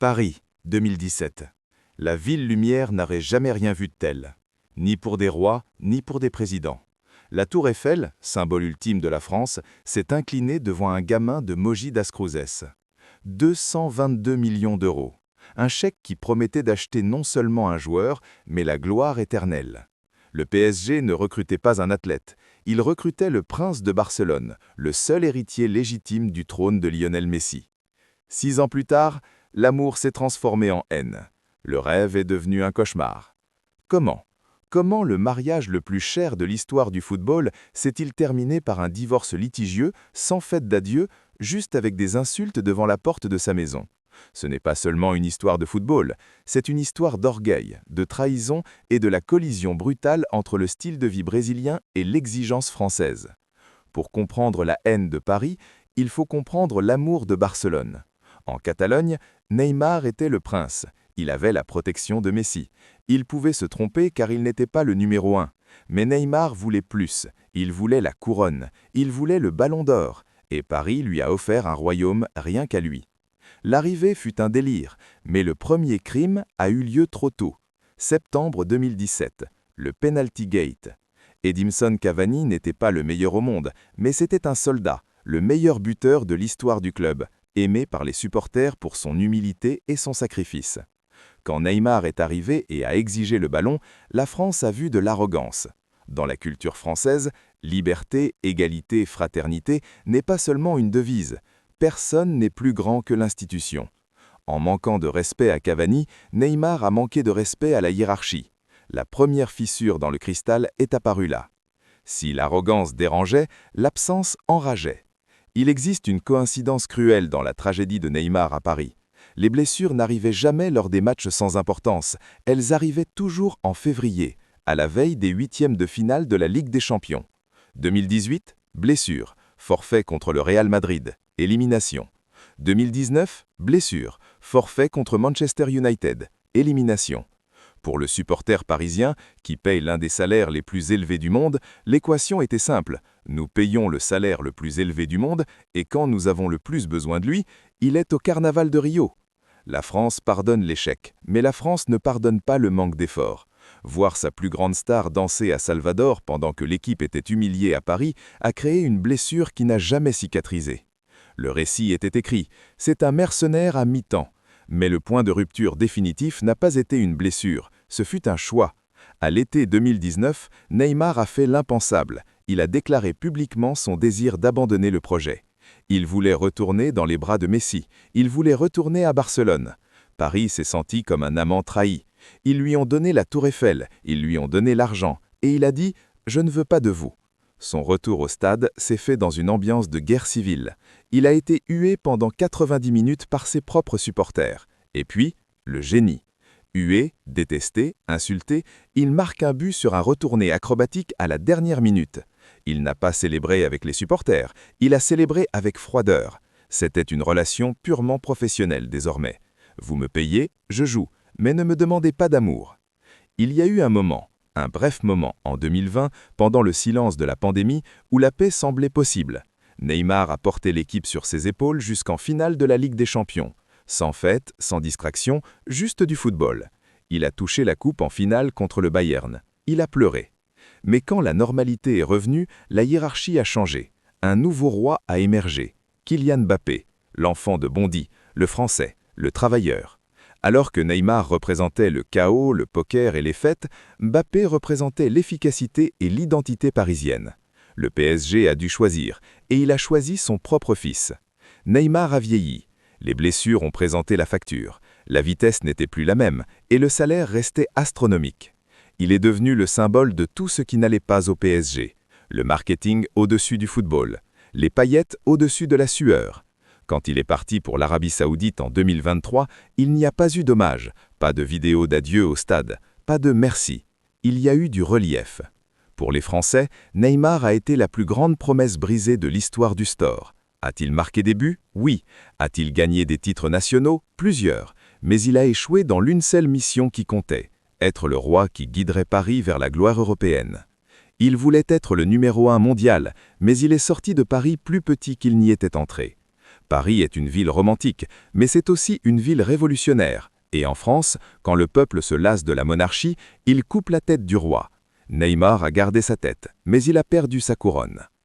Paris, 2017. La ville lumière n'aurait jamais rien vu de tel. Ni pour des rois, ni pour des présidents. La tour Eiffel, symbole ultime de la France, s'est inclinée devant un gamin de Mogi das Cruzes. 222 millions d'euros. Un chèque qui promettait d'acheter non seulement un joueur, mais la gloire éternelle. Le PSG ne recrutait pas un athlète, il recrutait le prince de Barcelone, le seul héritier légitime du trône de Lionel Messi. 6 ans plus tard, l'amour s'est transformé en haine. Le rêve est devenu un cauchemar. Comment le mariage le plus cher de l'histoire du football s'est-il terminé par un divorce litigieux, sans fête d'adieu, juste avec des insultes devant la porte de sa maison? Ce n'est pas seulement une histoire de football, c'est une histoire d'orgueil, de trahison et de la collision brutale entre le style de vie brésilien et l'exigence française. Pour comprendre la haine de Paris, il faut comprendre l'amour de Barcelone. En Catalogne, Neymar était le prince. Il avait la protection de Messi. Il pouvait se tromper car il n'était pas le numéro 1. Mais Neymar voulait plus. Il voulait la couronne. Il voulait le ballon d'or. Et Paris lui a offert un royaume rien qu'à lui. L'arrivée fut un délire, mais le premier crime a eu lieu trop tôt. Septembre 2017, le Penalty Gate. Edinson Cavani n'était pas le meilleur au monde, mais c'était un soldat, le meilleur buteur de l'histoire du club, aimé par les supporters pour son humilité et son sacrifice. Quand Neymar est arrivé et a exigé le ballon, la France a vu de l'arrogance. Dans la culture française, liberté, égalité, fraternité n'est pas seulement une devise. Personne n'est plus grand que l'institution. En manquant de respect à Cavani, Neymar a manqué de respect à la hiérarchie. La première fissure dans le cristal est apparue là. Si l'arrogance dérangeait, l'absence enrageait. Il existe une coïncidence cruelle dans la tragédie de Neymar à Paris. Les blessures n'arrivaient jamais lors des matchs sans importance, elles arrivaient toujours en février, à la veille des huitièmes de finale de la Ligue des Champions. 2018, blessure, forfait contre le Real Madrid, élimination. 2019, blessure, forfait contre Manchester United, élimination. Pour le supporter parisien, qui paye l'un des salaires les plus élevés du monde, l'équation était simple. Nous payons le salaire le plus élevé du monde, et quand nous avons le plus besoin de lui, il est au Carnaval de Rio. La France pardonne l'échec, mais la France ne pardonne pas le manque d'efforts. Voir sa plus grande star danser à Salvador pendant que l'équipe était humiliée à Paris a créé une blessure qui n'a jamais cicatrisé. Le récit était écrit, c'est un mercenaire à mi-temps. Mais le point de rupture définitif n'a pas été une blessure, ce fut un choix. À l'été 2019, Neymar a fait l'impensable. Il a déclaré publiquement son désir d'abandonner le projet. Il voulait retourner dans les bras de Messi. Il voulait retourner à Barcelone. Paris s'est senti comme un amant trahi. Ils lui ont donné la tour Eiffel, ils lui ont donné l'argent, et il a dit « Je ne veux pas de vous ». Son retour au stade s'est fait dans une ambiance de guerre civile. Il a été hué pendant 90 minutes par ses propres supporters. Et puis, le génie. Hué, détesté, insulté, il marque un but sur un retourné acrobatique à la dernière minute. Il n'a pas célébré avec les supporters, il a célébré avec froideur. C'était une relation purement professionnelle désormais. Vous me payez, je joue, mais ne me demandez pas d'amour. Il y a eu un moment, un bref moment en 2020, pendant le silence de la pandémie, où la paix semblait possible. Neymar a porté l'équipe sur ses épaules jusqu'en finale de la Ligue des Champions. Sans fête, sans distraction, juste du football. Il a touché la coupe en finale contre le Bayern. Il a pleuré. Mais quand la normalité est revenue, la hiérarchie a changé. Un nouveau roi a émergé. Kylian Mbappé, l'enfant de Bondy, le français, le travailleur. Alors que Neymar représentait le chaos, le poker et les fêtes, Mbappé représentait l'efficacité et l'identité parisienne. Le PSG a dû choisir, et il a choisi son propre fils. Neymar a vieilli. Les blessures ont présenté la facture. La vitesse n'était plus la même, et le salaire restait astronomique. Il est devenu le symbole de tout ce qui n'allait pas au PSG. Le marketing au-dessus du football. Les paillettes au-dessus de la sueur. Quand il est parti pour l'Arabie Saoudite en 2023, il n'y a pas eu d'hommage, pas de vidéo d'adieu au stade, pas de merci. Il y a eu du relief. Pour les Français, Neymar a été la plus grande promesse brisée de l'histoire du sport. A-t-il marqué des buts? Oui. A-t-il gagné des titres nationaux? Plusieurs. Mais il a échoué dans l'une seule mission qui comptait, être le roi qui guiderait Paris vers la gloire européenne. Il voulait être le numéro 1 mondial, mais il est sorti de Paris plus petit qu'il n'y était entré. Paris est une ville romantique, mais c'est aussi une ville révolutionnaire. Et en France, quand le peuple se lasse de la monarchie, il coupe la tête du roi. Neymar a gardé sa tête, mais il a perdu sa couronne.